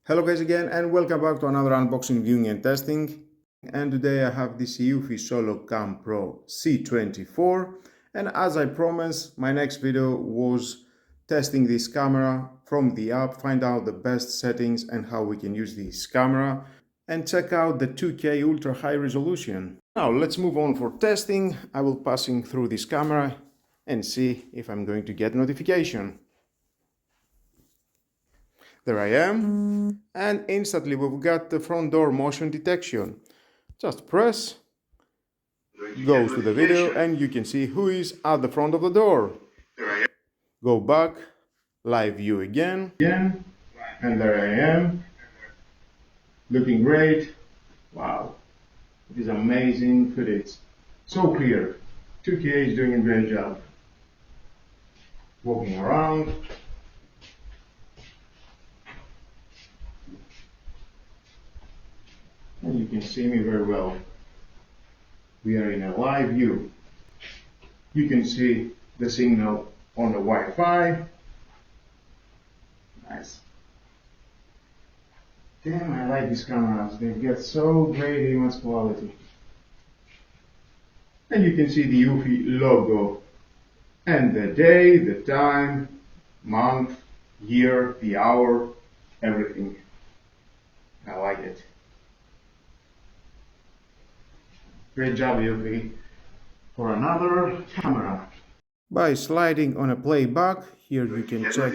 Hello guys again, and welcome back to another unboxing, viewing and testing. And today I have this Eufy SoloCam Pro C24, and as I promised, my next video was testing this camera from the app, find out the best settings and how we can use this camera, and check out the 2K ultra high resolution. Now let's move on for testing. I will passing through this camera and see if I'm going to get notification. There I am, and instantly we've got the front door motion detection. Just press, goes to the video, and you can see who is at the front of the door. Go back, live view again, and there I am, looking great. Wow, it is amazing footage, so clear. 2K is doing a great job. Walking around. And you can see me very well. We are in a live view. You can see the signal on the Wi-Fi. Nice. Damn, I like these cameras. They get so great image quality. And you can see the Eufy logo. And the day, the time, month, year, the hour, everything. I like it. Great job, Eufy, for another camera. By sliding on a playback, here you can check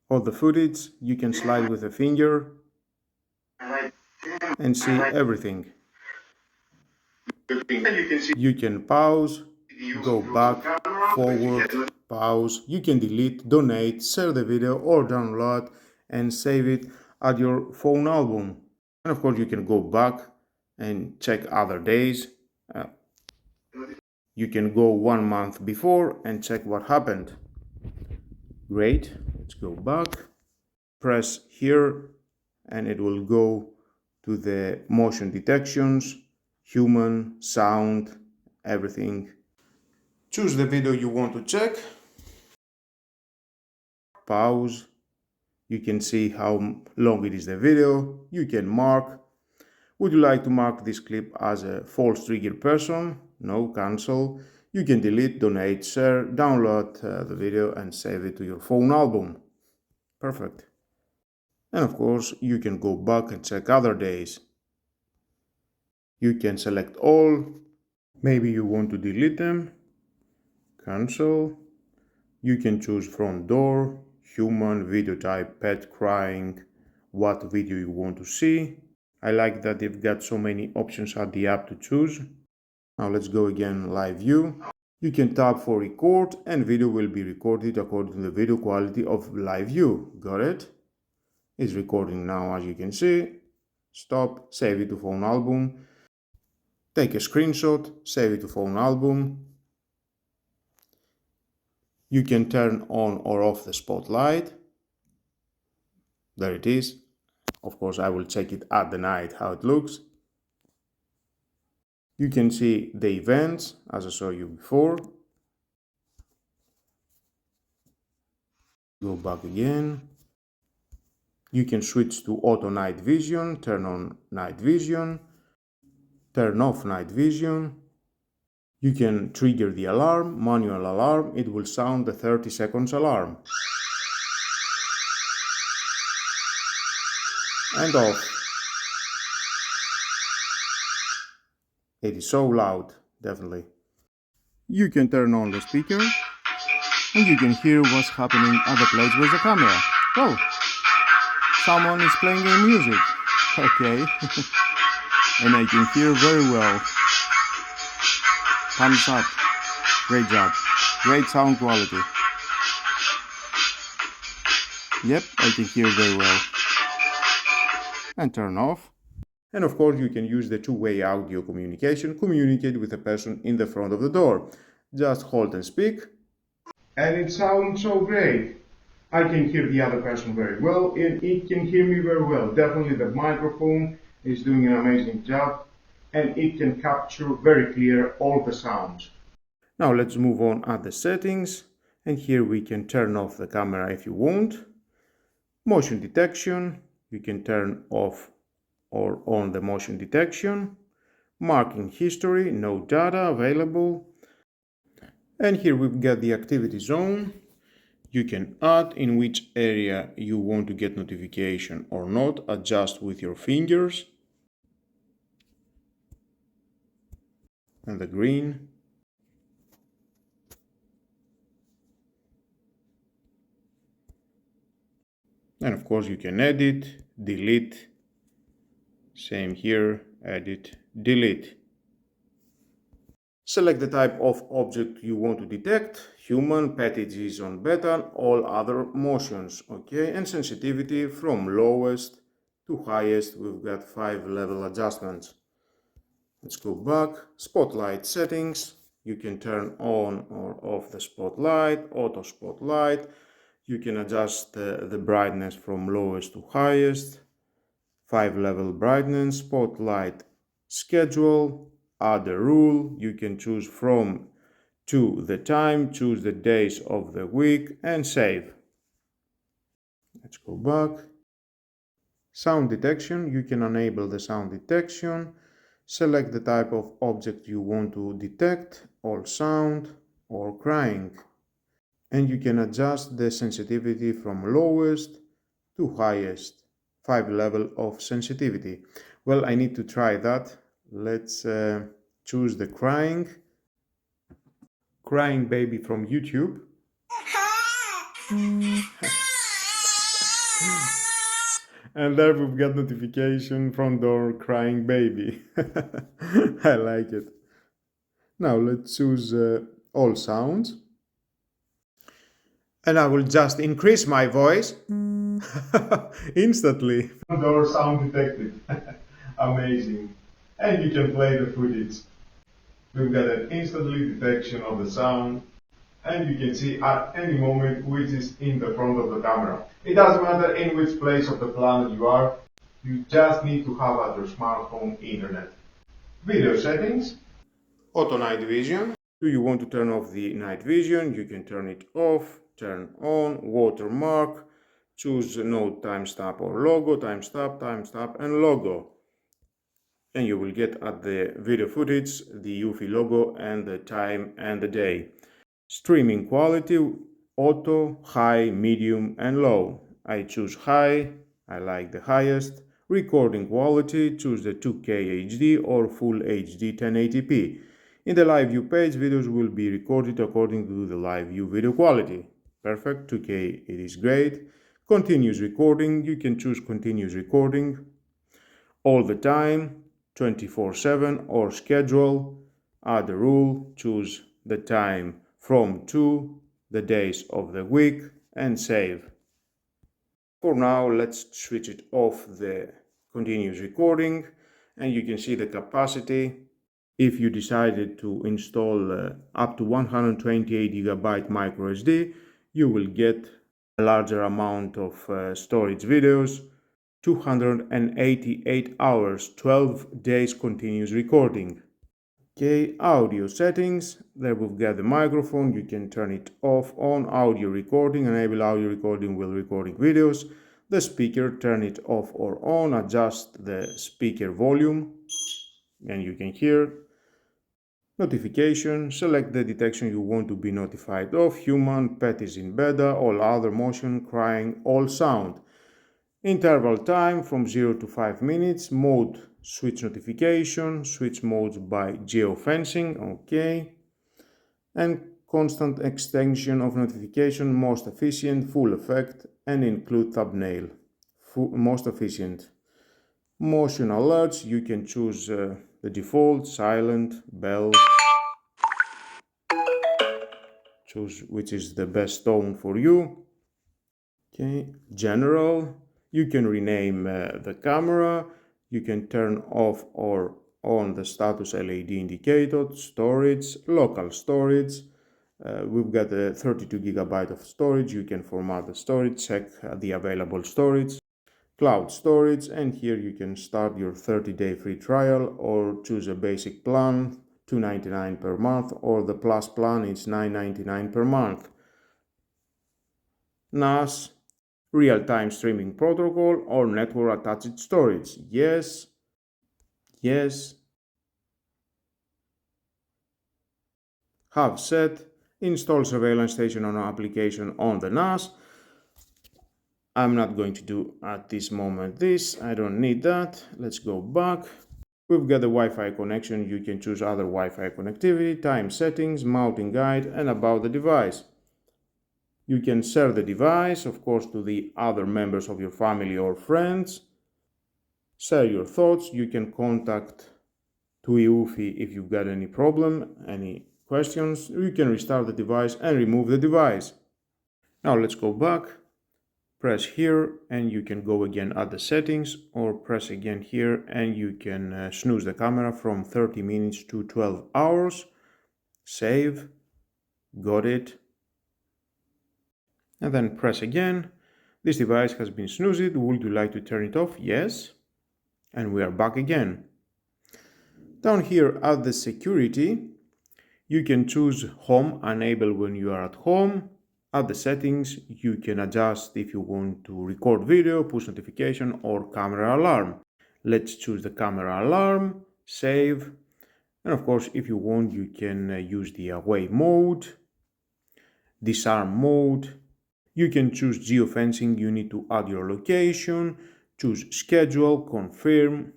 all the footage. You can slide with a finger and see everything. You can pause, go back, forward, pause. You can delete, donate, share the video or download and save it at your phone album. And of course you can go back and check other days. You can go 1 month before and check what happened. Great. Let's go back. Press here and it will go to the motion detections, human, sound, everything. Choose the video you want to check. Pause. You can see how long it is the video. You can mark. Would you like to mark this clip as a false trigger person? No, cancel. You can delete, donate, share, download the video and save it to your phone album. Perfect. And of course, you can go back and check other days. You can select all. Maybe you want to delete them. Cancel. You can choose front door, human, video type, pet, crying, what video you want to see. I like that they've got so many options at the app to choose. Now let's go again live view. You can tap for record and video will be recorded according to the video quality of live view. Got it? It's recording now, as you can see. Stop, save it to phone album. Take a screenshot, save it to phone album. You can turn on or off the spotlight. There it is. Of course, I will check it at the night how it looks. You can see the events as I showed you before. Go back again. You can switch to auto night vision, turn on night vision, turn off night vision. You can trigger the alarm, manual alarm. It will sound the 30 seconds alarm. And off. It is so loud, definitely. You can turn on the speaker and you can hear what's happening at the place with the camera. Oh, someone is playing their music. Okay. And I can hear very well. Thumbs up. Great job. Great sound quality. Yep, I can hear very well. And turn off. And of course you can use the two-way audio communication, communicate with the person in the front of the door. Just hold and speak. And it sounds so great. I can hear the other person very well and it can hear me very well. Definitely the microphone is doing an amazing job and it can capture very clear all the sounds. Now let's move on at the settings, and here we can turn off the camera if you want. Motion detection, you can turn off or on the motion detection. Marking history, no data available. And here we've got the activity zone. You can add in which area you want to get notification or not, adjust with your fingers. And the green. And of course you can edit, delete. Same here, edit, delete. Select the type of object you want to detect, human, package is on beta, all other motions, okay? And sensitivity from lowest to highest, we've got 5 level adjustments. Let's go back, spotlight settings, you can turn on or off the spotlight, auto spotlight, you can adjust the brightness from lowest to highest, 5 level brightness, spotlight schedule, add a rule, you can choose from to the time, choose the days of the week and save. Let's go back. Sound detection, you can enable the sound detection, select the type of object you want to detect, all sound or crying. And you can adjust the sensitivity from lowest to highest, 5 level of sensitivity. Well, I need to try that. Let's choose the crying baby from YouTube. And there we've got notification from door crying baby. I like it. Now let's choose all sounds. And I will just increase my voice. Instantly. Door sound detected. Amazing. And you can play the footage. We've got an instantly detection of the sound, and you can see at any moment which is in the front of the camera. It doesn't matter in which place of the planet you are, you just need to have at your smartphone internet. Video settings, auto night vision. Do you want to turn off the night vision? You can turn it off, turn on, watermark, choose no timestamp or logo, timestamp, and logo. And you will get at the video footage the Eufy logo and the time and the day. Streaming quality, auto, high, medium and low. I choose high, I like the highest. Recording quality, choose the 2K HD or Full HD 1080p. In the live view page, videos will be recorded according to the live view video quality. Perfect, 2K, it is great. Continuous recording, you can choose continuous recording all the time, 24/7 or schedule. Add a rule, choose the time from to the days of the week and save. For now, let's switch it off the continuous recording and you can see the capacity. If you decided to install up to 128 GB micro SD, you will get a larger amount of storage videos, 288 hours, 12 days continuous recording. Okay, audio settings, there we've got the microphone, you can turn it off, on, audio recording, enable audio recording while recording videos. The speaker, turn it off or on, adjust the speaker volume and you can hear. Notification, select the detection you want to be notified of, human, pet is in beta, all other motion, crying, all sound. Interval time from 0 to 5 minutes, mode, switch notification, switch modes by geofencing, okay. And constant extension of notification, most efficient, full effect, and include thumbnail, most efficient. Motion alerts, you can choose the default, silent, bell, choose which is the best tone for you. Okay, general, you can rename the camera, you can turn off or on the status LED indicator, storage, local storage. We've got a 32 GB of storage, you can format the storage, check the available storage, cloud storage, and here you can start your 30-day free trial or choose a basic plan, $2.99 per month, or the plus plan is $9.99 per month. NAS, real-time streaming protocol or network attached storage. Yes, yes. Have set. Install surveillance station on application on the NAS. I'm not going to do at this moment this. I don't need that. Let's go back. We've got the Wi-Fi connection. You can choose other Wi-Fi connectivity, time settings, mounting guide, and about the device. You can share the device, of course, to the other members of your family or friends. Share your thoughts. You can contact to Eufy if you've got any problem, any questions. You can restart the device and remove the device. Now let's go back. Press here and you can go again at the settings, or press again here and you can snooze the camera from 30 minutes to 12 hours. Save. Got it. And then press again. This device has been snoozed. Would you like to turn it off? Yes. And we are back again. Down here at the security, you can choose home, enable when you are at home. At the settings, you can adjust if you want to record video, push notification, or camera alarm. Let's choose the camera alarm, save. And of course, if you want, you can use the away mode, disarm mode. You can choose geofencing. You need to add your location, choose schedule, confirm,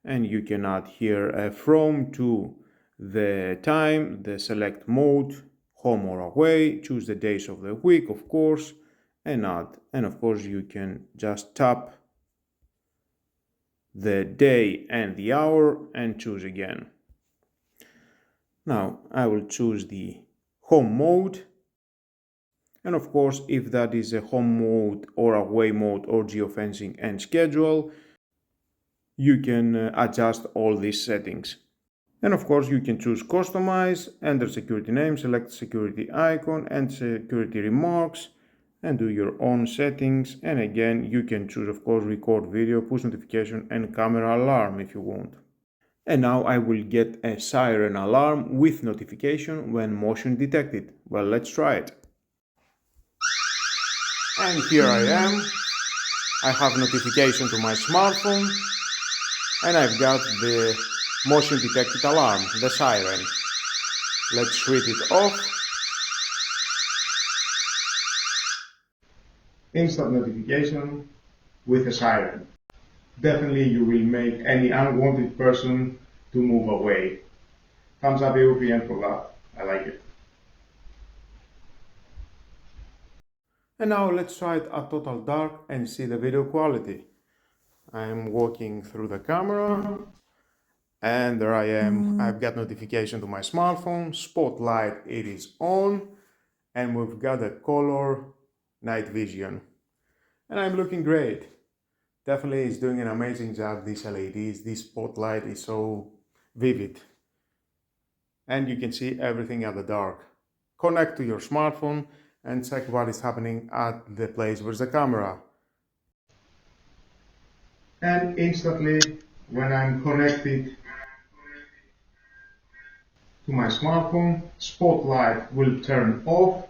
and you can add here from to the time, the select mode, home or away, choose the days of the week, of course, and add. And of course, you can just tap the day and the hour and choose again. Now I will choose the home mode. And of course, if that is a home mode or away mode or geofencing and schedule, you can adjust all these settings. And of course, you can choose customize, enter security name, select security icon and security remarks, and do your own settings. And again, you can choose, of course, record video, push notification, and camera alarm if you want. And now I will get a siren alarm with notification when motion detected. Well, let's try it. And here I am. I have notification to my smartphone, and I've got the motion detected alarm, the siren. Let's switch it off. Instant notification with a siren. Definitely you will make any unwanted person to move away. Thumbs up Eufy for that. I like it. And now let's try it at total dark and see the video quality. I'm walking through the camera. And there I am. I've got notification to my smartphone, spotlight, it is on, and we've got a color night vision. And I'm looking great. Definitely it's doing an amazing job, these LEDs, this spotlight is so vivid. And you can see everything at the dark. Connect to your smartphone and check what is happening at the place where's the camera. And instantly, when I'm connected to my smartphone, spotlight will turn off.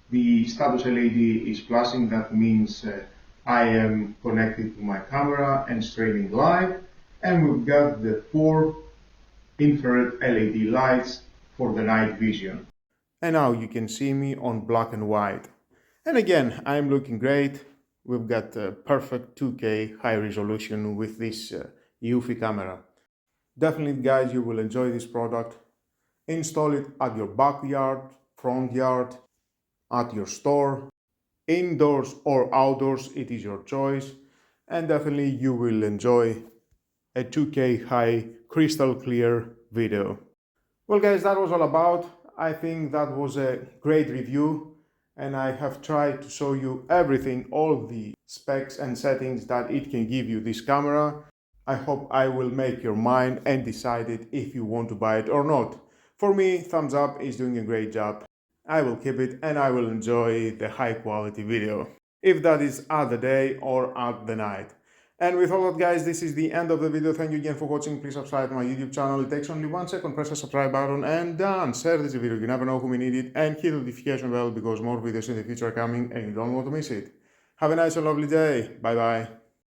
The status LED is flashing. That means I am connected to my camera and streaming live. And we've got the 4 infrared LED lights for the night vision. And now you can see me on black and white. And again, I'm looking great. We've got a perfect 2K high resolution with this Eufy camera. Definitely guys, you will enjoy this product. Install it at your backyard, front yard, at your store, indoors or outdoors, it is your choice. And definitely you will enjoy a 2K high crystal clear video. Well guys, that was all about. I think that was a great review and I have tried to show you everything, all the specs and settings that it can give you, this camera. I hope I will make your mind and decide it if you want to buy it or not. For me, thumbs up is doing a great job. I will keep it and I will enjoy the high quality video, if that is at the day or at the night. And with all that guys, this is the end of the video. Thank you again for watching. Please subscribe to my YouTube channel. It takes only 1 second. Press the subscribe button and done. Share this video. You never know who may need it. And hit the notification bell because more videos in the future are coming and you don't want to miss it. Have a nice and lovely day. Bye bye.